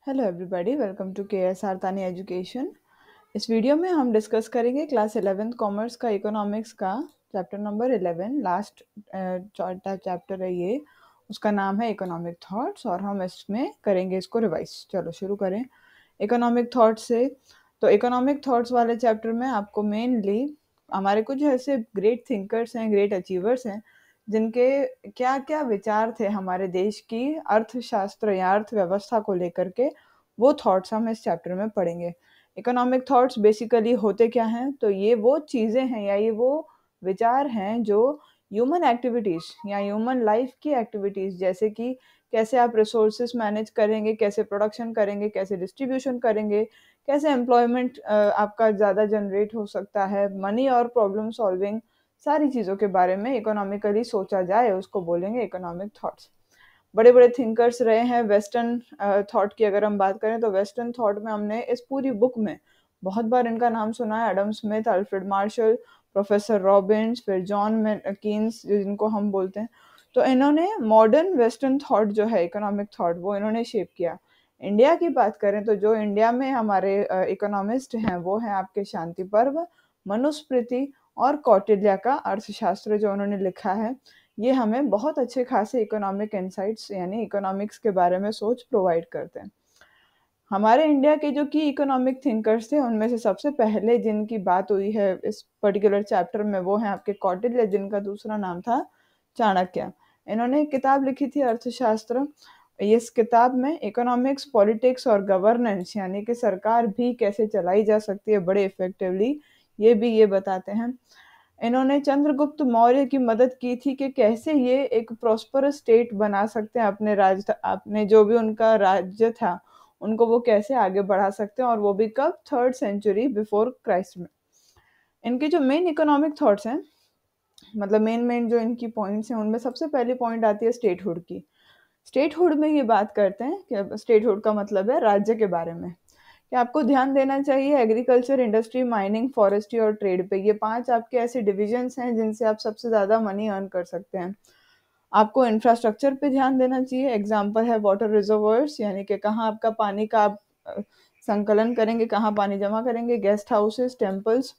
Hello everybody, welcome to के तानी education. इस वीडियो में हम डिस्कस करेंगे क्लास 11th कॉमर्स का इकोनॉमिक्स का चैप्टर नंबर 11। लास्ट चैप्टर है ये, उसका नाम है इकोनॉमिक थॉट्स और हम इसमें करेंगे इसको रिवाइज। चलो शुरू करें इकोनॉमिक थॉट्स से। तो इकोनॉमिक थॉट्स वाले चैप्टर में आपको मेनली हमारे कुछ ऐसे ग्रेट थिंकर्स हैं, ग्रेट अचीवर्स हैं, जिनके क्या क्या विचार थे हमारे देश की अर्थशास्त्र या अर्थव्यवस्था को लेकर के, वो थॉट्स हम इस चैप्टर में पढ़ेंगे। इकोनॉमिक थॉट्स बेसिकली होते क्या हैं? तो ये वो चीज़ें हैं या ये वो विचार हैं जो ह्यूमन एक्टिविटीज़ या ह्यूमन लाइफ की एक्टिविटीज़, जैसे कि कैसे आप रिसोर्सेज मैनेज करेंगे, कैसे प्रोडक्शन करेंगे, कैसे डिस्ट्रीब्यूशन करेंगे, कैसे एम्प्लॉयमेंट आपका ज़्यादा जनरेट हो सकता है, मनी और प्रॉब्लम सॉल्विंग, सारी चीज़ों के बारे में इकोनॉमिकली सोचा जाए उसको बोलेंगे इकोनॉमिक थॉट्स। बड़े बड़े थिंकर्स रहे हैं वेस्टर्न थॉट की। अगर हम बात करें तो वेस्टर्न थॉट में हमने इस पूरी बुक में बहुत बार इनका नाम सुना है। Adam Smith, Alfred Marshall, professor Robins, फिर जॉन कीन्स जिनको हम बोलते हैं। तो इन्होंने मॉडर्न वेस्टर्न थॉट जो है इकोनॉमिक थॉट, वो इन्होंने शेप किया। इंडिया की बात करें तो जो इंडिया में हमारे इकोनॉमिस्ट हैं वो हैं आपके शांति पर्व, मनुस्मृति और कौटिल्य का अर्थशास्त्र जो उन्होंने लिखा है। ये हमें बहुत अच्छे खासे इकोनॉमिक इंसाइट्स यानी इकोनॉमिक्स के बारे में सोच प्रोवाइड करते हैं। हमारे इंडिया के जो की इकोनॉमिक थिंकर्स थे उनमें से सबसे पहले जिनकी बात हुई है इस पर्टिकुलर चैप्टर में वो हैं आपके कौटिल्य, जिनका दूसरा नाम था चाणक्य। इन्होंने एक किताब लिखी थी अर्थशास्त्र। इस किताब में इकोनॉमिक्स, पॉलिटिक्स और गवर्नेंस यानी कि सरकार भी कैसे चलाई जा सकती है बड़े इफेक्टिवली, ये बताते हैं। इन्होंने चंद्रगुप्त मौर्य की मदद की थी कि कैसे ये एक प्रॉस्परस स्टेट बना सकते हैं, अपने जो भी उनका राज्य था उनको वो कैसे आगे बढ़ा सकते हैं, और वो भी कब? 3rd सेंचुरी बिफोर क्राइस्ट में। इनके जो मेन इकोनॉमिक थॉट्स हैं, मतलब मेन जो इनकी पॉइंट्स हैं, उनमें सबसे पहली पॉइंट आती है स्टेटहुड की। स्टेटहुड में ये बात करते हैं कि स्टेटहुड का मतलब है राज्य के बारे में, कि आपको ध्यान देना चाहिए एग्रीकल्चर, इंडस्ट्री, माइनिंग, फॉरेस्ट्री और ट्रेड पे। ये 5 आपके ऐसे डिविजन्स हैं जिनसे आप सबसे ज़्यादा मनी अर्न कर सकते हैं। आपको इंफ्रास्ट्रक्चर पे ध्यान देना चाहिए। एग्जाम्पल है वाटर रिजर्वर्स, यानी कि कहाँ आपका पानी का आप संकलन करेंगे, कहाँ पानी जमा करेंगे, गेस्ट हाउसेस, टेम्पल्स।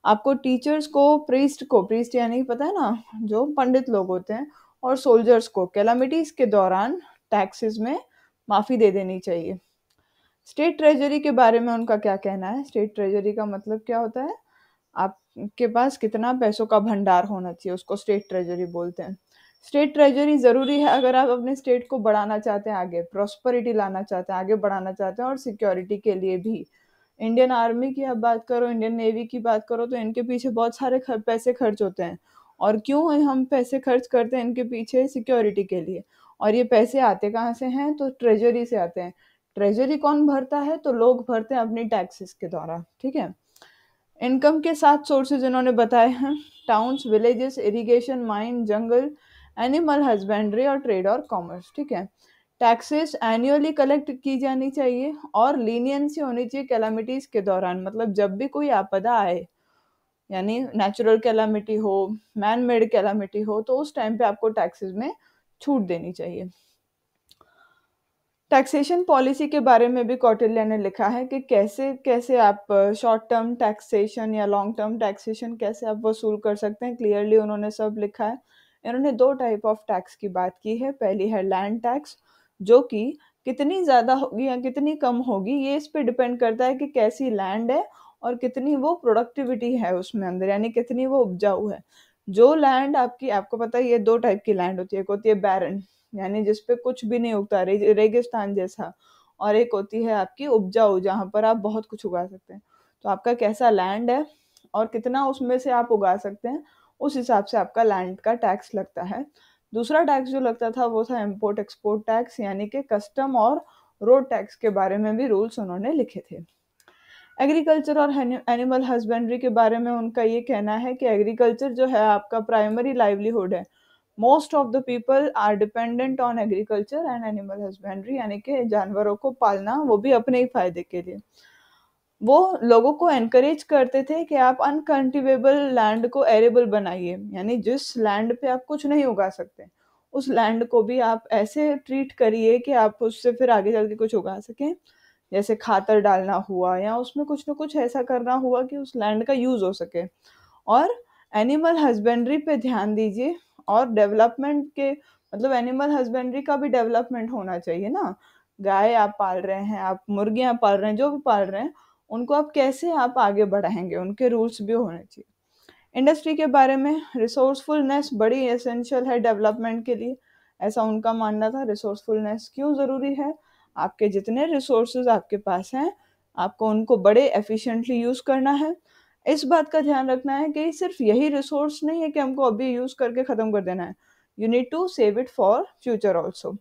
आपको टीचर्स को प्रीस्ट यानी पता है ना, जो पंडित लोग होते हैं, और सोल्जर्स को कैलामिटीज के दौरान टैक्सेस में माफ़ी दे देनी चाहिए। स्टेट ट्रेजरी के बारे में उनका क्या कहना है? स्टेट ट्रेजरी का मतलब क्या होता है? आपके पास कितना पैसों का भंडार होना चाहिए, उसको स्टेट ट्रेजरी बोलते हैं। स्टेट ट्रेजरी ज़रूरी है अगर आप अपने स्टेट को बढ़ाना चाहते हैं, आगे प्रॉस्पेरिटी लाना चाहते हैं, आगे बढ़ाना चाहते हैं, और सिक्योरिटी के लिए भी। इंडियन आर्मी की आप बात करो, इंडियन नेवी की बात करो, तो इनके पीछे बहुत सारे पैसे खर्च होते हैं। और क्यों हम पैसे खर्च करते हैं इनके पीछे? सिक्योरिटी के लिए। और ये पैसे आते कहाँ से हैं? तो ट्रेजरी से आते हैं। ट्रेजरी कौन भरता है? तो लोग भरते हैं अपनी टैक्सेस के द्वारा। ठीक है। इनकम के 7 सोर्सेज इन्होंने बताए हैं: टाउन्स, विलेजेस, इरिगेशन, माइन, जंगल, एनिमल हस्बेंड्री और ट्रेड और कॉमर्स। ठीक है। टैक्सेस एनुअली कलेक्ट की जानी चाहिए और लीनियंसी होनी चाहिए कैलामिटीज के दौरान, मतलब जब भी कोई आपदा आए, यानी नेचुरल कैलामिटी हो, मैन मेड कैलामिटी हो, तो उस टाइम पे आपको टैक्सेस में छूट देनी चाहिए। टैक्सेशन पॉलिसी के बारे में भी कौटिल्य ने लिखा है कि कैसे कैसे आप शॉर्ट टर्म टैक्सेशन या लॉन्ग टर्म टैक्सेशन कैसे आप वसूल कर सकते हैं, क्लियरली उन्होंने सब लिखा है। इन्होंने 2 टाइप ऑफ टैक्स की बात की है। पहली है लैंड टैक्स, जो कि कितनी ज़्यादा होगी या कितनी कम होगी, ये इस पे डिपेंड करता है कि कैसी लैंड है और कितनी वो प्रोडक्टिविटी है उसमें अंदर, यानी कितनी वो उपजाऊ है। जो लैंड आपकी, आपको पता है ये 2 टाइप की लैंड होती है। एक होती है बैरन, यानी जिसपे कुछ भी नहीं उगता, रेगिस्तान जैसा, और एक होती है आपकी उपजाऊ, जहाँ पर आप बहुत कुछ उगा सकते हैं। तो आपका कैसा लैंड है और कितना उसमें से आप उगा सकते हैं, उस हिसाब से आपका लैंड का टैक्स लगता है। दूसरा टैक्स जो लगता था वो था इम्पोर्ट एक्सपोर्ट टैक्स, यानी कि कस्टम और रोड टैक्स के बारे में भी रूल्स उन्होंने लिखे थे। एग्रीकल्चर और एनिमल हस्बेंड्री के बारे में उनका ये कहना है कि एग्रीकल्चर जो है आपका प्राइमरी लाइवलीहुड है। Most of the people are dependent on agriculture and animal husbandry, यानी कि जानवरों को पालना, वो भी अपने ही फायदे के लिए। वो लोगों को एनकरेज करते थे कि आप अनकल्टिवेबल लैंड को एरेबल बनाइए, यानी जिस लैंड पे आप कुछ नहीं उगा सकते उस लैंड को भी आप ऐसे ट्रीट करिए कि आप उससे फिर आगे चल के कुछ उगा सकें, जैसे खातर डालना हुआ या उसमें कुछ ना कुछ ऐसा करना हुआ कि उस लैंड का यूज़ हो सके। और एनिमल हस्बेंड्री पे ध्यान दीजिए, और डेवलपमेंट के मतलब एनिमल हस्बेंड्री का भी डेवलपमेंट होना चाहिए ना। गाय आप पाल रहे हैं, आप मुर्गियाँ पाल रहे हैं, जो भी पाल रहे हैं, उनको आप कैसे आप आगे बढ़ाएँगे, उनके रूल्स भी होने चाहिए। इंडस्ट्री के बारे में, रिसोर्सफुलनेस बड़ी एसेंशियल है डेवलपमेंट के लिए, ऐसा उनका मानना था। रिसोर्सफुलनेस क्यों ज़रूरी है? आपके जितने रिसोर्सेज आपके पास हैं, आपको उनको बड़े एफिशिएंटली यूज़ करना है। इस बात का ध्यान रखना है कि सिर्फ यही रिसोर्स नहीं है कि हमको अभी यूज़ करके ख़त्म कर देना है। You need to save it for future also.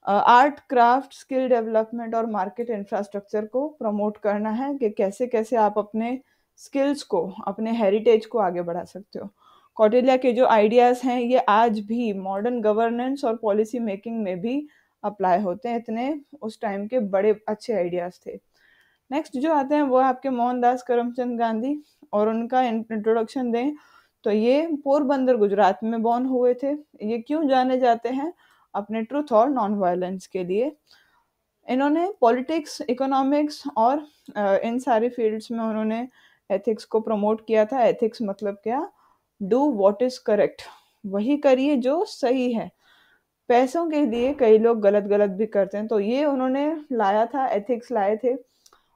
Art, craft, skill development और मार्केट इंफ्रास्ट्रक्चर को प्रमोट करना है कि कैसे-कैसे आप अपने स्किल्स को, अपने हेरिटेज को आगे बढ़ा सकते हो। कौटिल्य के जो आइडियाज़ हैं, ये आज भी मॉडर्न गवर्नेंस और पॉलिसी मेकिंग में भी अप्लाई होते हैं। इतने उस टाइम के बड़े अच्छे आइडियाज़ थे। नेक्स्ट जो आते हैं वो आपके मोहनदास करमचंद गांधी, और उनका इंट्रोडक्शन दें तो ये पोरबंदर गुजरात में बॉर्न हुए थे। ये क्यों जाने जाते हैं? अपने ट्रुथ और नॉन वायलेंस के लिए। इन्होंने पॉलिटिक्स, इकोनॉमिक्स और इन सारी फील्ड्स में उन्होंने एथिक्स को प्रमोट किया था। एथिक्स मतलब क्या? डू व्हाट इज करेक्ट, वही करिए जो सही है। पैसों के लिए कई लोग गलत गलत भी करते हैं, तो ये उन्होंने लाया था, एथिक्स लाए थे।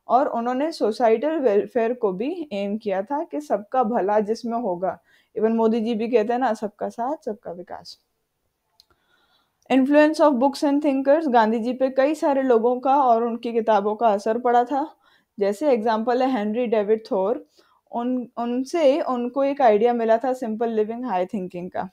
और उन्होंने सोसाइटल वेलफेयर को भी एम किया था कि सबका भला जिसमें होगा। इवन मोदी जी भी कहते हैं ना, सबका साथ सबका विकास। Influence of books and thinkers, Gandhi ji पे कई सारे लोगों का और उनकी किताबों का असर पड़ा था। जैसे एग्जांपल है हेनरी डेविड थोर। उनसे उनको एक आइडिया मिला था सिंपल लिविंग हाई थिंकिंग का।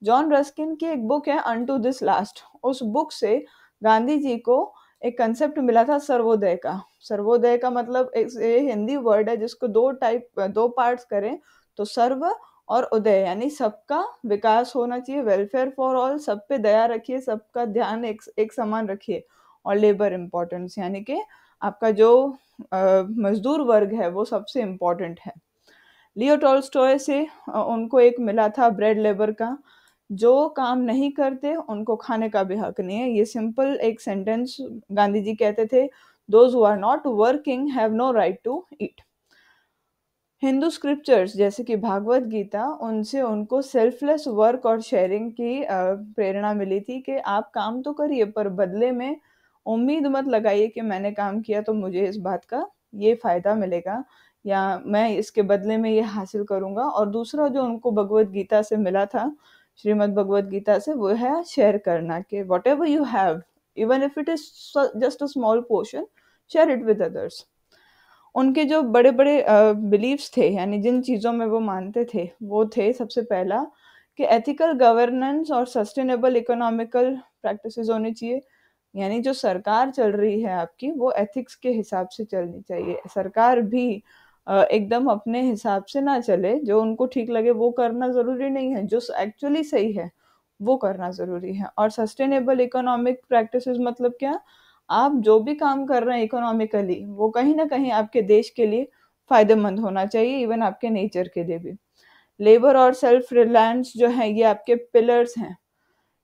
जॉन रस्किन की एक बुक है अनटू दिस लास्ट, उस बुक से गांधी जी को एक कंसेप्ट मिला था सर्वोदय का। सर्वोदय का मतलब एक ये हिंदी वर्ड है जिसको दो पार्ट्स करें तो सर्व और उदय, यानी सबका विकास होना चाहिए, वेलफेयर फॉर ऑल, सब पे दया रखिए, सबका ध्यान एक समान रखिए। और लेबर इम्पोर्टेंस, यानी कि आपका जो मजदूर वर्ग है वो सबसे इम्पोर्टेंट है। लियो टॉल्स्टॉय से उनको एक मिला था ब्रेड लेबर का, जो काम नहीं करते उनको खाने का भी हक नहीं है। ये सिंपल एक सेंटेंस गांधी जी कहते थे, those who are not working have no right to eat. Hindu scriptures जैसे कि भागवत गीता, उनसे उनको सेल्फलेस वर्क और शेयरिंग की प्रेरणा मिली थी कि आप काम तो करिए पर बदले में उम्मीद मत लगाइए कि मैंने काम किया तो मुझे इस बात का ये फायदा मिलेगा या मैं इसके बदले में ये हासिल करूंगा। और दूसरा जो उनको भगवत गीता से मिला था, श्रीमद् भगवत गीता से, वो है शेयर करना, कि what ever you have, even if it is just a small portion, share it with others. उनके जो बड़े-बड़े बिलीफ्स थे, यानी जिन चीज़ों में वो मानते थे, वो थे सबसे पहला कि एथिकल गवर्नेंस और सस्टेनेबल इकोनॉमिकल प्रैक्टिसेस होनी चाहिए। यानी जो सरकार चल रही है आपकी, वो एथिक्स के हिसाब से चलनी चाहिए। सरकार भी एकदम अपने हिसाब से ना चले, जो उनको ठीक लगे वो करना ज़रूरी नहीं है, जो एक्चुअली सही है, वो करना ज़रूरी है। और सस्टेनेबल इकोनॉमिक प्रैक्टिसेस मतलब क्या? आप जो भी काम कर रहे हैं इकोनॉमिकली, वो कहीं न कहीं आपके देश के लिए फ़ायदेमंद होना चाहिए, इवन आपके नेचर के लिए भी। लेबर और सेल्फ रिलायंस जो है, ये आपके पिलर्स हैं।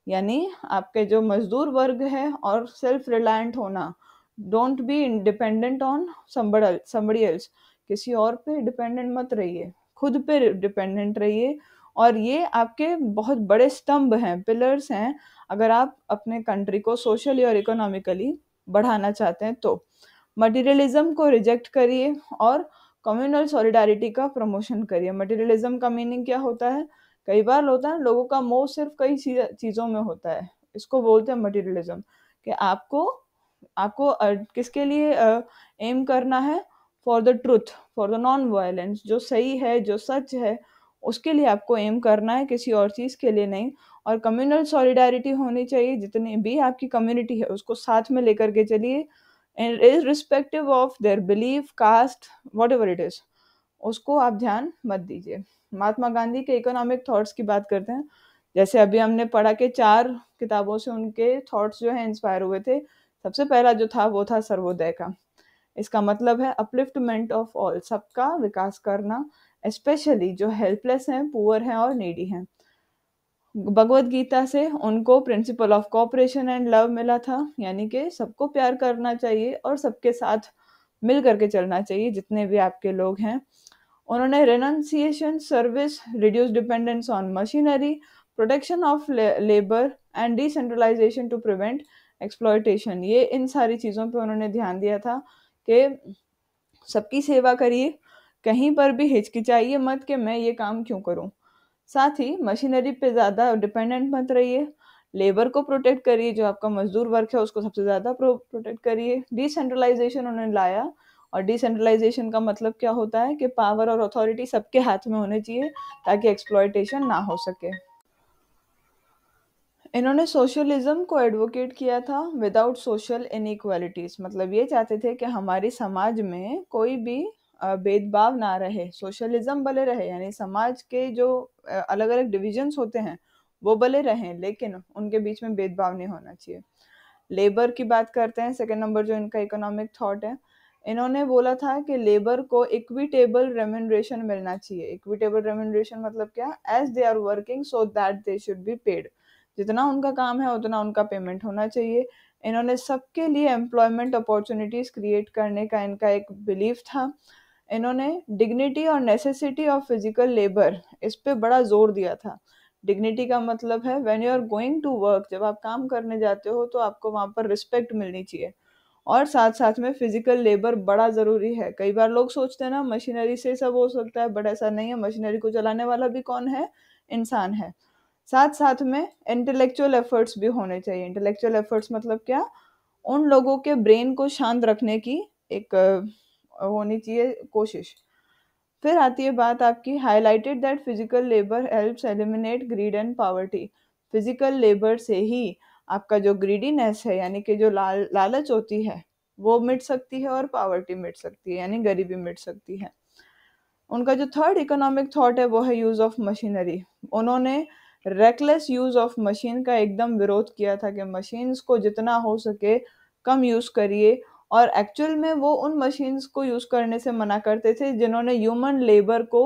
यानी आपके जो मज़दूर वर्ग है और सेल्फ रिलायंट होना, don't be dependent on somebody else, किसी और पे डिपेंडेंट मत रहिए, खुद पे डिपेंडेंट रहिए। और ये आपके बहुत बड़े स्तंभ हैं, पिलर्स हैं, अगर आप अपने कंट्री को सोशली और इकोनॉमिकली बढ़ाना चाहते हैं तो। मटेरियलिज्म को रिजेक्ट करिए और कम्युनल सॉलिडारिटी का प्रमोशन करिए। मटेरियलिज्म का मीनिंग क्या होता है? कई बार होता है लोगों का मोह सिर्फ कई चीज़ों में होता है, इसको बोलते हैं मटेरियलिज्म। कि आपको आपको किसके लिए एम करना है? For the truth, for the non violence, जो सही है, जो सच है, उसके लिए आपको एम करना है, किसी और चीज़ के लिए नहीं। और कम्युनल सॉलिडारिटी होनी चाहिए, जितनी भी आपकी कम्युनिटी है उसको साथ में लेकर के चलिए, irrespective of their belief, caste, whatever it is, उसको आप ध्यान मत दीजिए। महात्मा गांधी के इकोनॉमिक थॉट्स की बात करते हैं। जैसे अभी हमने पढ़ा कि 4 किताबों से उनके थॉट्स जो हैं इंस्पायर हुए थे। सबसे पहला जो था वो था सर्वोदय का। इसका मतलब है अपलिफ्टमेंट ऑफ ऑल, सबका विकास करना, स्पेशली जो हेल्पलेस हैं, पुअर हैं और नीडी हैं। भगवत गीता से उनको principle of cooperation and love मिला था, यानी कि सबको प्यार करना चाहिए और सबके साथ मिल करके चलना चाहिए जितने भी आपके लोग हैं। उन्होंने renunciation, service, reduce dependence on machinery, protection of labour and decentralisation to prevent exploitation, ये इन सारी चीज़ों पे उन्होंने ध्यान दिया था कि सबकी सेवा करिए, कहीं पर भी हिचकिचाइए मत कि मैं ये काम क्यों करूं। साथ ही मशीनरी पे ज़्यादा डिपेंडेंट मत रहिए, लेबर को प्रोटेक्ट करिए, जो आपका मजदूर वर्क है उसको सबसे ज़्यादा प्रोटेक्ट करिए। डिसेंट्रलाइजेशन उन्होंने लाया, और डिसेंट्रलाइजेशन का मतलब क्या होता है कि पावर और अथॉरिटी सबके हाथ में होने चाहिए ताकि एक्सप्लॉयटेशन ना हो सके। इन्होंने सोशलिज्म को एडवोकेट किया था विदाउट सोशल इनइक्वालिटीज, मतलब ये चाहते थे कि हमारी समाज में कोई भी भेदभाव ना रहे, सोशलिज्म भले रहे, यानी समाज के जो अलग अलग डिविजन्स होते हैं वो भले रहें लेकिन उनके बीच में भेदभाव नहीं होना चाहिए। लेबर की बात करते हैं, सेकंड नंबर जो इनका इकोनॉमिक थॉट है, इन्होंने बोला था कि लेबर को इक्विटेबल रेम्यूनरेशन मिलना चाहिए। इक्विटेबल रेम्यूनरेशन मतलब क्या, as they are working so that they should be paid, जितना उनका काम है उतना उनका पेमेंट होना चाहिए। इन्होंने सबके लिए एम्प्लॉयमेंट अपॉर्चुनिटीज क्रिएट करने का इनका एक बिलीफ था। इन्होंने डिग्निटी और नेसेसिटी ऑफ फिजिकल लेबर, इस पे बड़ा जोर दिया था। डिग्निटी का मतलब है when you are going to work, जब आप काम करने जाते हो तो आपको वहाँ पर रिस्पेक्ट मिलनी चाहिए। और साथ साथ में फिजिकल लेबर बड़ा ज़रूरी है। कई बार लोग सोचते हैं ना मशीनरी से सब हो सकता है, बट ऐसा नहीं है, मशीनरी को चलाने वाला भी कौन है, इंसान है। साथ साथ में इंटेलेक्चुअल एफर्ट्स भी होने चाहिए। इंटेलेक्चुअल एफर्ट्स मतलब क्या, उन लोगों के ब्रेन को शांत रखने की एक होनी चाहिए कोशिश। फिर आती है बात आपकी, highlighted that physical labour helps eliminate grid and poverty. Physical labour से ही आपका जो ग्रीडीनेस है, यानी कि जो लालच होती है, वो मिट सकती है और पॉवर्टी मिट सकती है, यानी गरीबी मिट सकती है। उनका जो थर्ड इकोनॉमिक थॉट है वो है यूज ऑफ मशीनरी। उन्होंने रेकलेस यूज ऑफ मशीन का एकदम विरोध किया था कि मशीन्स को जितना हो सके कम यूज करिए, और एक्चुअल में वो उन मशीन्स को यूज करने से मना करते थे जिन्होंने ह्यूमन लेबर को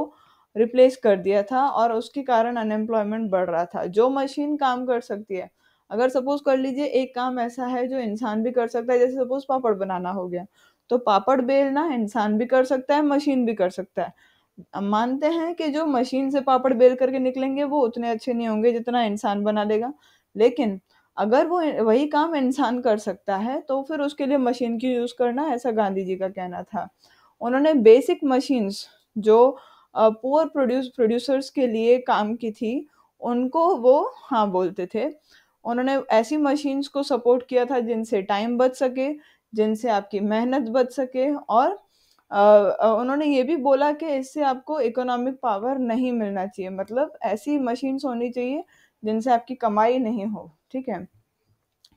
रिप्लेस कर दिया था, और उसके कारण अनएम्प्लॉयमेंट बढ़ रहा था। जो मशीन काम कर सकती है, अगर सपोज कर लीजिए एक काम ऐसा है जो इंसान भी कर सकता है, जैसे सपोज पापड़ बनाना हो गया, तो पापड़ बेलना इंसान भी कर सकता है, मशीन भी कर सकता है। अब मानते हैं कि जो मशीन से पापड़ बेल करके निकलेंगे वो उतने अच्छे नहीं होंगे जितना इंसान बना देगा, लेकिन अगर वो वही काम इंसान कर सकता है तो फिर उसके लिए मशीन क्यों यूज करना, ऐसा गांधी जी का कहना था। उन्होंने बेसिक मशीन्स जो पुअर प्रोड्यूसर्स के लिए काम की थी, उनको वो हाँ बोलते थे। उन्होंने ऐसी मशीन्स को सपोर्ट किया था जिनसे टाइम बच सके, जिनसे आपकी मेहनत बच सके, और उन्होंने ये भी बोला कि इससे आपको इकोनॉमिक पावर नहीं मिलना चाहिए, मतलब ऐसी मशीन्स होनी चाहिए जिनसे आपकी कमाई नहीं हो, ठीक है।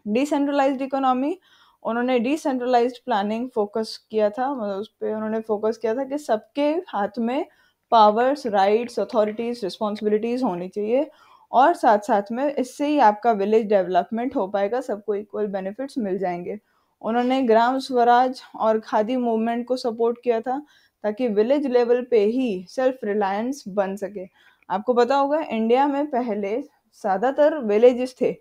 डिसेंट्रलाइज्ड इकोनॉमी, उन्होंने डिसेंट्रलाइज्ड प्लानिंग फोकस किया था, मतलब उस पे उन्होंने फोकस किया था कि सबके हाथ में पावर्स, राइट्स, अथॉरिटीज, रिस्पॉन्सिबिलिटीज होनी चाहिए, और साथ साथ में इससे ही आपका विलेज डेवलपमेंट हो पाएगा, सबको इक्वल बेनिफिट्स मिल जाएंगे। उन्होंने ग्राम स्वराज और खादी मूवमेंट को सपोर्ट किया था ताकि विलेज लेवल पे ही सेल्फ रिलायंस बन सके। आपको पता होगा इंडिया में पहले ज़्यादातर विलेजेस थे,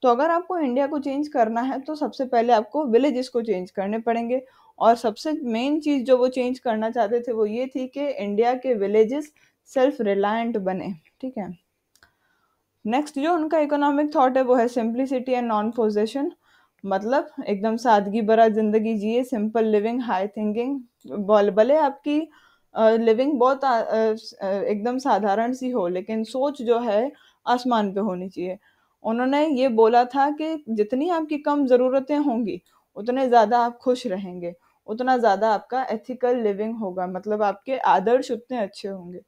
तो अगर आपको इंडिया को चेंज करना है तो सबसे पहले आपको विलेजेस को चेंज करने पड़ेंगे, और सबसे मेन चीज़ जो वो चेंज करना चाहते थे वो ये थी कि इंडिया के विलेजेस सेल्फ रिलायंट बने, ठीक है। नेक्स्ट जो उनका इकोनॉमिक थॉट है वो है सिंप्लिसिटी एंड नॉन पोजेशन, मतलब एकदम सादगी भरा जिंदगी जिए, सिंपल लिविंग, हाई थिंकिंग। भले आपकी लिविंग बहुत एकदम साधारण सी हो, लेकिन सोच जो है आसमान पे होनी चाहिए। उन्होंने ये बोला था कि जितनी आपकी कम ज़रूरतें होंगी उतने ज़्यादा आप खुश रहेंगे, उतना ज़्यादा आपका एथिकल लिविंग होगा, मतलब आपके आदर्श उतने अच्छे होंगे।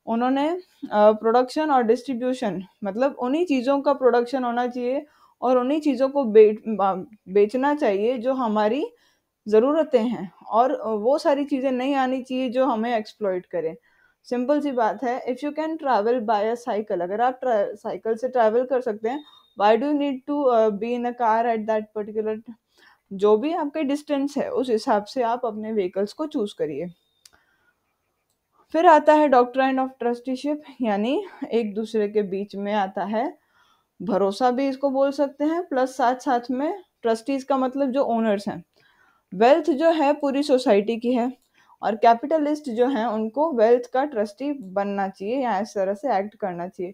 उन्होंने प्रोडक्शन और डिस्ट्रीब्यूशन, मतलब उन्हीं चीज़ों का प्रोडक्शन होना चाहिए और उन्हीं चीज़ों को बेचना चाहिए जो हमारी ज़रूरतें हैं, और वो सारी चीज़ें नहीं आनी चाहिए जो हमें एक्सप्लॉइट करें। सिंपल सी बात है, if you can travel by a cycle, अगर आप साइकिल से ट्रैवल कर सकते हैं, why do you need to be in a car at that particular, जो भी आपके डिस्टेंस है उस हिसाब से आप अपने व्हीकल्स को चूज करिए। फिर आता है डॉक्ट्राइन ऑफ ट्रस्टीशिप, यानी एक दूसरे के बीच में आता है भरोसा भी इसको बोल सकते हैं, प्लस साथ साथ में ट्रस्टीज का मतलब जो ओनर्स हैं। वेल्थ जो है पूरी सोसाइटी की है और कैपिटलिस्ट जो हैं उनको वेल्थ का ट्रस्टी बनना चाहिए या इस तरह से एक्ट करना चाहिए।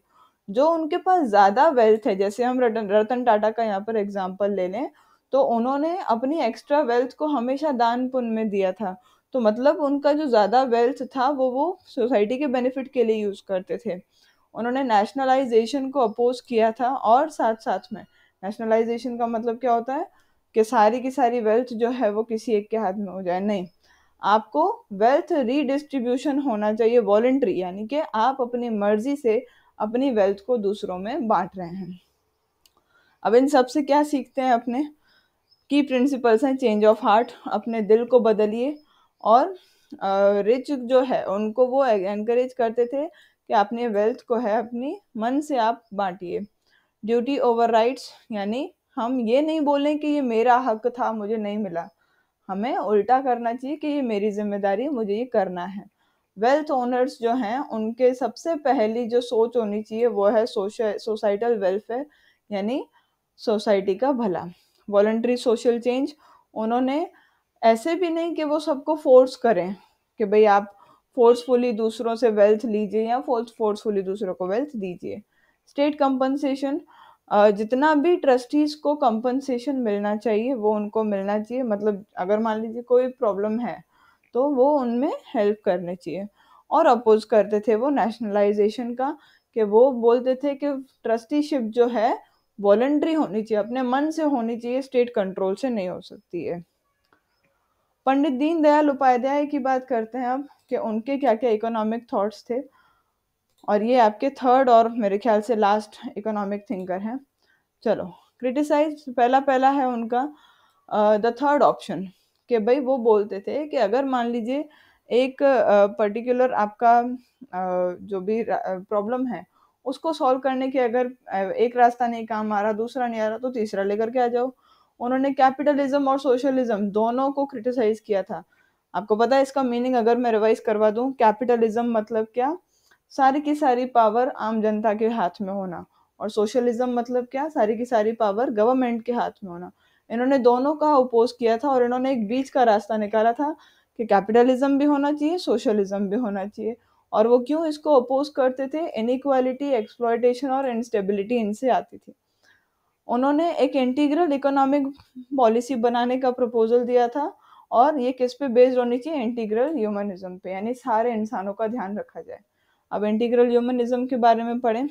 जो उनके पास ज़्यादा वेल्थ है, जैसे हम रतन टाटा का यहाँ पर एग्जांपल ले लें, तो उन्होंने अपनी एक्स्ट्रा वेल्थ को हमेशा दान पुण्य में दिया था। तो मतलब उनका जो ज़्यादा वेल्थ था वो सोसाइटी के बेनिफिट के लिए यूज़ करते थे। उन्होंने नेशनलाइजेशन को अपोज किया था, और साथ साथ में नेशनलाइजेशन का मतलब क्या होता है कि सारी की सारी वेल्थ जो है वो किसी एक के हाथ में हो जाए, नहीं। आपको वेल्थ रीडिस्ट्रीब्यूशन होना चाहिए, वॉलंटरी, यानी कि आप अपनी मर्जी से अपनी वेल्थ को दूसरों में बांट रहे हैं। अब इन सब से क्या सीखते हैं? अपने की प्रिंसिपल्स हैं चेंज ऑफ हार्ट, अपने दिल को बदलिए। और रिच जो है उनको वो एनकरेज करते थे कि अपने वेल्थ को है अपनी मन से आप बांटिए। ड्यूटी ओवर राइट्स, यानी हम ये नहीं बोलें कि ये मेरा हक था मुझे नहीं मिला, हमें उल्टा करना चाहिए कि ये मेरी जिम्मेदारी है, मुझे ये करना है। वेल्थ ओनर्स जो हैं उनके सबसे पहली जो सोच होनी चाहिए वो है सोसाइटल वेलफेयर, यानी सोसाइटी का भला। वॉलंटरी सोशल चेंज, उन्होंने ऐसे भी नहीं कि वो सबको फोर्स करें कि भाई आप फोर्सफुली दूसरों से वेल्थ लीजिए या फोर्सफुली दूसरों को वेल्थ दीजिए। स्टेट कंपनसेशन, जितना भी ट्रस्टीज को कंपनसेशन मिलना चाहिए वो उनको मिलना चाहिए। मतलब अगर मान लीजिए कोई प्रॉब्लम है तो वो उनमें हेल्प करने चाहिए। और अपोज करते थे वो नेशनलाइजेशन का, कि वो बोलते थे कि ट्रस्टीशिप जो है वॉलंटरी होनी चाहिए, अपने मन से होनी चाहिए, स्टेट कंट्रोल से नहीं हो सकती है। पंडित दीनदयाल उपाध्याय की बात करते हैं अब, कि उनके क्या क्या इकोनॉमिक थॉट्स थे। और ये आपके थर्ड और मेरे ख्याल से लास्ट इकोनॉमिक थिंकर हैं। चलो, क्रिटिसाइज पहला पहला है उनका द थर्ड ऑप्शन, कि भाई वो बोलते थे कि अगर मान लीजिए एक पर्टिकुलर आपका जो भी प्रॉब्लम है उसको सॉल्व करने के अगर एक रास्ता नहीं काम आ रहा, दूसरा नहीं आ रहा, तो तीसरा लेकर के आ जाओ। उन्होंने कैपिटलिज्म और सोशलिज्म दोनों को क्रिटिसाइज किया था। आपको पता है इसका मीनिंग अगर मैं रिवाइज करवा दूं? कैपिटलिज्म मतलब क्या? सारी की सारी पावर आम जनता के हाथ में होना। और सोशलिज्म मतलब क्या? सारी की सारी पावर गवर्नमेंट के हाथ में होना। इन्होंने दोनों का अपोज किया था और इन्होंने एक बीच का रास्ता निकाला था कि कैपिटलिज्म भी होना चाहिए, सोशलिज्म भी होना चाहिए। और वो क्यों इसको अपोज करते थे? इनइक्वालिटी, एक्सप्लॉयटेशन और इंस्टेबिलिटी इनसे आती थी। उन्होंने एक इंटीग्रल इकोनॉमिक पॉलिसी बनाने का प्रपोजल दिया था, और ये किस पे बेस्ड होनी चाहिए? इंटीग्रल ह्यूमनिज्म पे, यानी सारे इंसानों का ध्यान रखा जाए। अब इंटीग्रल ह्यूमनिज्म के बारे में पढ़ें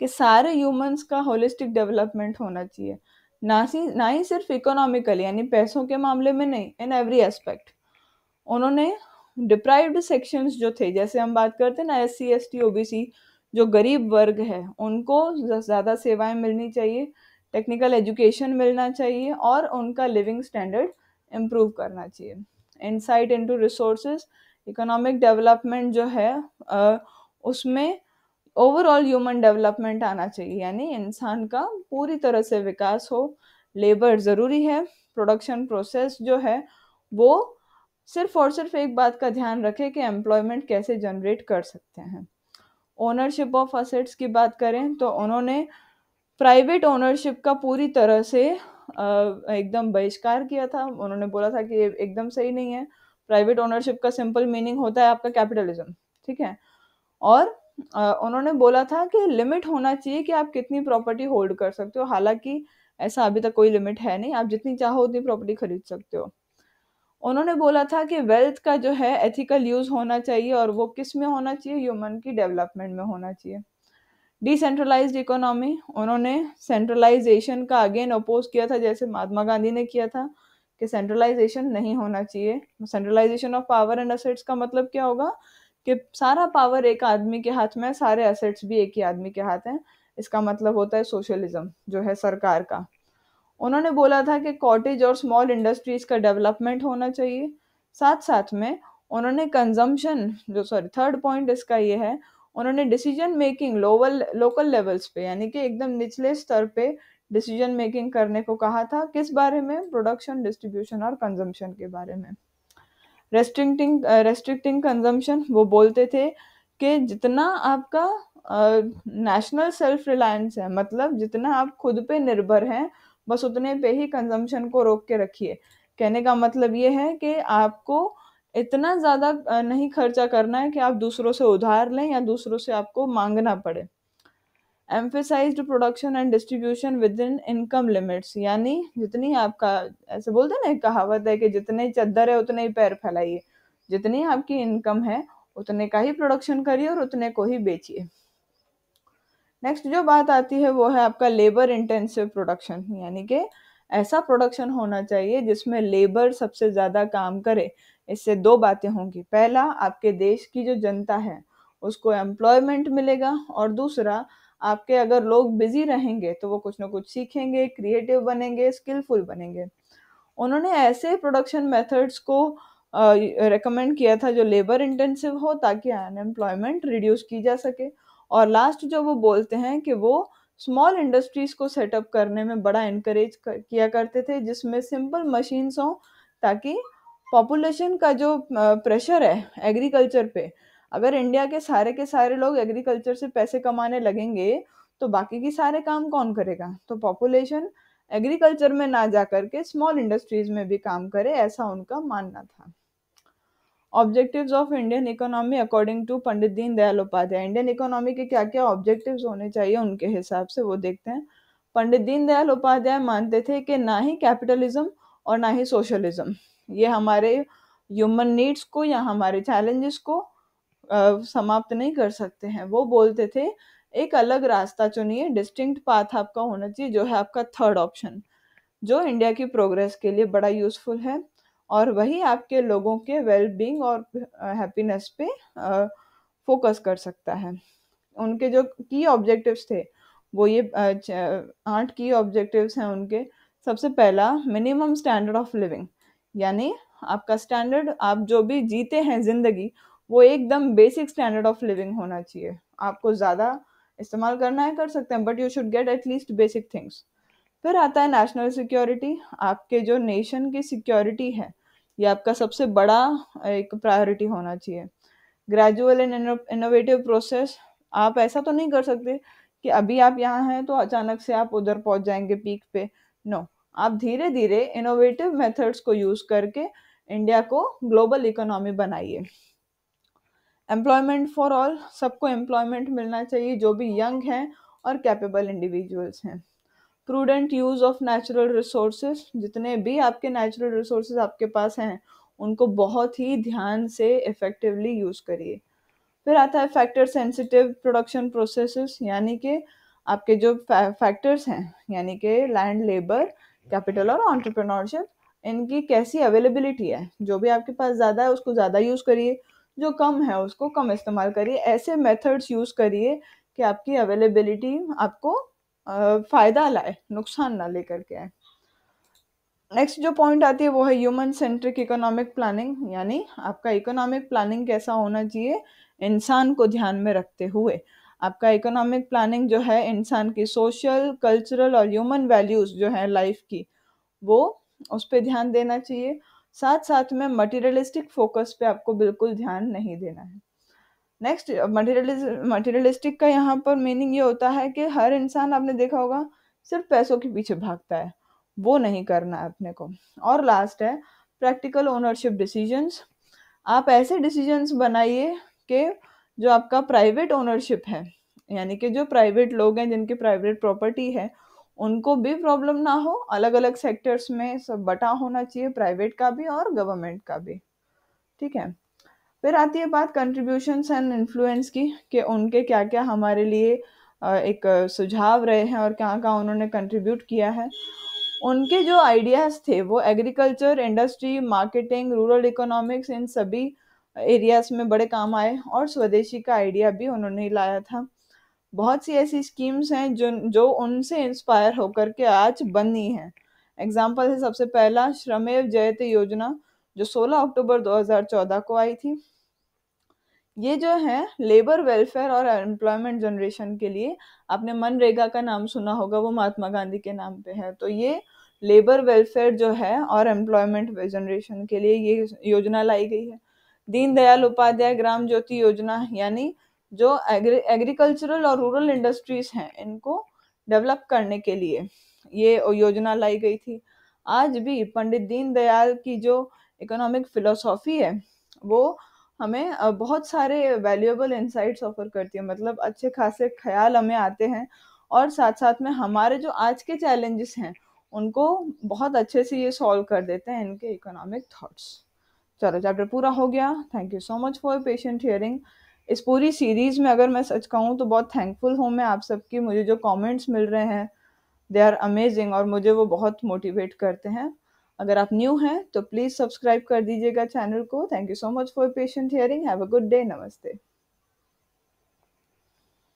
कि सारे ह्यूमंस का होलिस्टिक डेवलपमेंट होना चाहिए, ना ही सिर्फ इकोनॉमिकली, यानी पैसों के मामले में नहीं, इन एवरी एस्पेक्ट। उन्होंने डिप्राइव्ड सेक्शंस जो थे, जैसे हम बात करते हैं ना SC ST OBC, जो गरीब वर्ग है उनको ज़्यादा सेवाएं मिलनी चाहिए, टेक्निकल एजुकेशन मिलना चाहिए और उनका लिविंग स्टैंडर्ड इम्प्रूव करना चाहिए। Insight into resources, economic development जो है उसमें ओवरऑल ह्यूमन डेवलपमेंट आना चाहिए, यानी इंसान का पूरी तरह से विकास हो। लेबर ज़रूरी है। प्रोडक्शन प्रोसेस जो है वो सिर्फ और सिर्फ एक बात का ध्यान रखे कि एम्प्लॉयमेंट कैसे जनरेट कर सकते हैं। ओनरशिप ऑफ असेट्स की बात करें तो उन्होंने प्राइवेट ओनरशिप का पूरी तरह से एकदम बहिष्कार किया था। उन्होंने बोला था कि ये एकदम सही नहीं है। प्राइवेट ओनरशिप का सिंपल मीनिंग होता है आपका कैपिटलिज्म, ठीक है। और उन्होंने बोला था कि लिमिट होना चाहिए कि आप कितनी प्रॉपर्टी होल्ड कर सकते हो। हालांकि ऐसा अभी तक कोई लिमिट है नहीं, आप जितनी चाहो उतनी प्रॉपर्टी खरीद सकते हो। उन्होंने बोला था कि वेल्थ का जो है एथिकल यूज होना चाहिए, और वो किस में होना चाहिए? ह्यूमन की डेवलपमेंट में होना चाहिए। डिसेंट्रलाइज्ड इकोनॉमी, उन्होंने सेंट्रलाइजेशन का अगेन अपोज किया था, जैसे महात्मा गांधी ने किया था कि सेंट्रलाइजेशन नहीं होना चाहिए। Centralisation of power and assets का मतलब क्या होगा? कि सारा पावर एक आदमी के हाथ में है, सारे असेट्स भी एक ही आदमी के हाथ हैं। इसका मतलब होता है सोशलिज्म जो है सरकार का। उन्होंने बोला था कि कॉटेज और स्मॉल इंडस्ट्रीज का डेवलपमेंट होना चाहिए। साथ साथ में उन्होंने कंजम्पशन जो थर्ड पॉइंट इसका ये है, उन्होंने डिसीजन मेकिंग लोकल लेवल्स पे, यानी कि एकदम निचले स्तर पे डिसीजन मेकिंग करने को कहा था। किस बारे में? प्रोडक्शन, डिस्ट्रीब्यूशन और कंजम्पशन के बारे में। रेस्ट्रिक्टिंग कंजम्पशन, वो बोलते थे कि जितना आपका नेशनल सेल्फ रिलायंस है, मतलब जितना आप खुद पे निर्भर हैं बस उतने पे ही कंजम्पशन को रोक के रखिए। कहने का मतलब ये है कि आपको इतना ज़्यादा नहीं खर्चा करना है कि आप दूसरों से उधार लें या दूसरों से आपको मांगना पड़े। Emphasised production and distribution with in income limits, यानी जितनी आपका, ऐसे बोलते हैं ना, एक कहावत है कि जितने चद्दर है उतने ही पैर फैलाइए। जितनी आपकी इनकम है उतने का ही प्रोडक्शन करिए और उतने को ही बेचिए। नेक्स्ट जो बात आती है वो है आपका लेबर इंटेंसिव प्रोडक्शन, यानी कि ऐसा प्रोडक्शन होना चाहिए जिसमें लेबर सबसे ज़्यादा काम करे। इससे दो बातें होंगी, पहला आपके देश की जो जनता है उसको एम्प्लॉयमेंट मिलेगा, और दूसरा आपके अगर लोग बिजी रहेंगे तो वो कुछ ना कुछ सीखेंगे, क्रिएटिव बनेंगे, स्किलफुल बनेंगे। उन्होंने ऐसे प्रोडक्शन मेथड्स को रेकमेंड किया था जो लेबर इंटेंसिव हो, ताकि अनएम्प्लॉयमेंट रिड्यूस की जा सके। और लास्ट जो वो बोलते हैं कि वो स्मॉल इंडस्ट्रीज को सेटअप करने में बड़ा इनकरेज किया करते थे, जिसमें सिंपल मशीन्स हों, ताकि पॉपुलेशन का जो प्रेशर है एग्रीकल्चर पे, अगर इंडिया के सारे लोग एग्रीकल्चर से पैसे कमाने लगेंगे तो बाकी की सारे काम कौन करेगा। तो पॉपुलेशन एग्रीकल्चर में ना जा करके स्मॉल इंडस्ट्रीज में भी काम करे, ऐसा उनका मानना था। Objectives of Indian economy according to Pandit Deendayal Upadhyay, Indian economy के क्या क्या ऑब्जेक्टिव्स होने चाहिए उनके हिसाब से वो देखते हैं। पंडित दीनदयाल उपाध्याय मानते थे कि ना ही कैपिटलिज्म और ना ही सोशलिज्म ये हमारे ह्यूमन नीड्स को या हमारे चैलेंजेस को समाप्त नहीं कर सकते हैं। वो बोलते थे एक अलग रास्ता चुनिए, डिस्टिंक्ट पाथ आपका होना चाहिए, जो है आपका थर्ड ऑप्शन, जो इंडिया की प्रोग्रेस के लिए बड़ा यूजफुल है और वही आपके लोगों के वेल बीइंग और हैप्पीनेस पे फोकस कर सकता है। उनके जो की ऑब्जेक्टिव्स थे वो ये 8 की ऑब्जेक्टिव्स हैं उनके। सबसे पहला, मिनिमम स्टैंडर्ड ऑफ लिविंग, यानी आपका स्टैंडर्ड, आप जो भी जीते हैं जिंदगी, वो एकदम बेसिक स्टैंडर्ड ऑफ लिविंग होना चाहिए। आपको ज़्यादा इस्तेमाल करना है कर सकते हैं, but you should get at least basic things. फिर आता है नेशनल सिक्योरिटी, आपके जो नेशन की सिक्योरिटी है ये आपका सबसे बड़ा एक प्रायोरिटी होना चाहिए। ग्रेजुअल एंड इनोवेटिव प्रोसेस, आप ऐसा तो नहीं कर सकते कि अभी आप यहाँ हैं तो अचानक से आप उधर पहुंच जाएंगे पीक पे, नो। आप धीरे धीरे इनोवेटिव मेथड्स को यूज करके इंडिया को ग्लोबल इकोनॉमी बनाइए। एम्प्लॉयमेंट फॉर ऑल, सबको एम्प्लॉयमेंट मिलना चाहिए जो भी यंग हैं और कैपेबल इंडिविजुअल्स हैं। Prudent use of natural resources, जितने भी आपके नेचुरल रिसोर्सेज आपके पास हैं उनको बहुत ही ध्यान से इफेक्टिवली यूज करिए। फिर आता है फैक्टर सेंसिटिव प्रोडक्शन प्रोसेसेस, यानी कि आपके जो फैक्टर्स हैं, यानी कि लैंड, लेबर, कैपिटल और एंटरप्रेन्योरशिप, इनकी कैसी अवेलेबिलिटी है। जो भी आपके पास ज़्यादा है उसको ज़्यादा यूज़ करिए, जो कम है उसको कम इस्तेमाल करिए। ऐसे मेथड्स यूज़ करिए कि आपकी अवेलेबिलिटी आपको फ़ायदा लाए, नुकसान ना लेकर के आए। नेक्स्ट जो पॉइंट आती है वो है ह्यूमन सेंट्रिक इकोनॉमिक प्लानिंग, यानी आपका इकोनॉमिक प्लानिंग कैसा होना चाहिए, इंसान को ध्यान में रखते हुए। आपका इकोनॉमिक प्लानिंग जो है इंसान की सोशल, कल्चरल और ह्यूमन वैल्यूज जो है लाइफ की, वो उस पर ध्यान देना चाहिए। साथ साथ में मटेरियलिस्टिक फोकस पे आपको बिल्कुल ध्यान नहीं देना है। नेक्स्ट, मटेरियलिस्टिक का यहाँ पर मीनिंग ये होता है कि हर इंसान, आपने देखा होगा, सिर्फ पैसों के पीछे भागता है, वो नहीं करना है अपने को। और लास्ट है प्रैक्टिकल ओनरशिप डिसीजंस, आप ऐसे डिसीजंस बनाइए कि जो आपका प्राइवेट ओनरशिप है, यानी कि जो प्राइवेट लोग हैं जिनकी प्राइवेट प्रॉपर्टी है उनको भी प्रॉब्लम ना हो। अलग अलग सेक्टर्स में सब बटा होना चाहिए, प्राइवेट का भी और गवर्नमेंट का भी। ठीक है। फिर आती है बात कंट्रीब्यूशंस एंड इन्फ्लुएंस की, कि उनके क्या क्या हमारे लिए एक सुझाव रहे हैं और कहाँ कहाँ उन्होंने कंट्रीब्यूट किया है। उनके जो आइडियाज़ थे वो agriculture, industry, marketing, rural economics, इन सभी एरियाज में बड़े काम आए, और स्वदेशी का आइडिया भी उन्होंने ही लाया था। बहुत सी ऐसी स्कीम्स हैं जो जो उनसे इंस्पायर होकर के आज बनी हैं। एग्जाम्पल है सबसे पहला श्रमेव जयते योजना, जो 16 अक्टूबर 2014 को आई थी। ये जो है लेबर वेलफेयर और एम्प्लॉयमेंट जनरेशन के लिए, आपने मनरेगा का नाम सुना होगा, वो महात्मा गांधी के नाम पे है। तो ये लेबर वेलफेयर जो है और एम्प्लॉयमेंट जनरेशन के लिए ये योजना लाई गई है। दीनदयाल उपाध्याय ग्राम ज्योति योजना, यानी जो एग्रीकल्चरल और रूरल इंडस्ट्रीज हैं इनको डेवलप करने के लिए ये योजना लाई गई थी। आज भी पंडित दीनदयाल की जो इकोनॉमिक फिलोसॉफी है वो हमें बहुत सारे वैल्यूएबल इंसाइट्स ऑफर करती है, मतलब अच्छे खासे ख्याल हमें आते हैं और साथ साथ में हमारे जो आज के चैलेंजेस हैं उनको बहुत अच्छे से ये सॉल्व कर देते हैं इनके इकोनॉमिक थॉट्स। चलो चैप्टर पूरा हो गया। Thank you so much for patient hearing. इस पूरी सीरीज में अगर मैं सच कहूँ तो बहुत थैंकफुल हूँ मैं आप सबकी, मुझे जो कमेंट्स मिल रहे हैं दे आर अमेजिंग और मुझे वो बहुत मोटिवेट करते हैं। अगर आप न्यू हैं तो प्लीज़ सब्सक्राइब कर दीजिएगा चैनल को। Thank you so much for patient hearing. Have a good day. नमस्ते।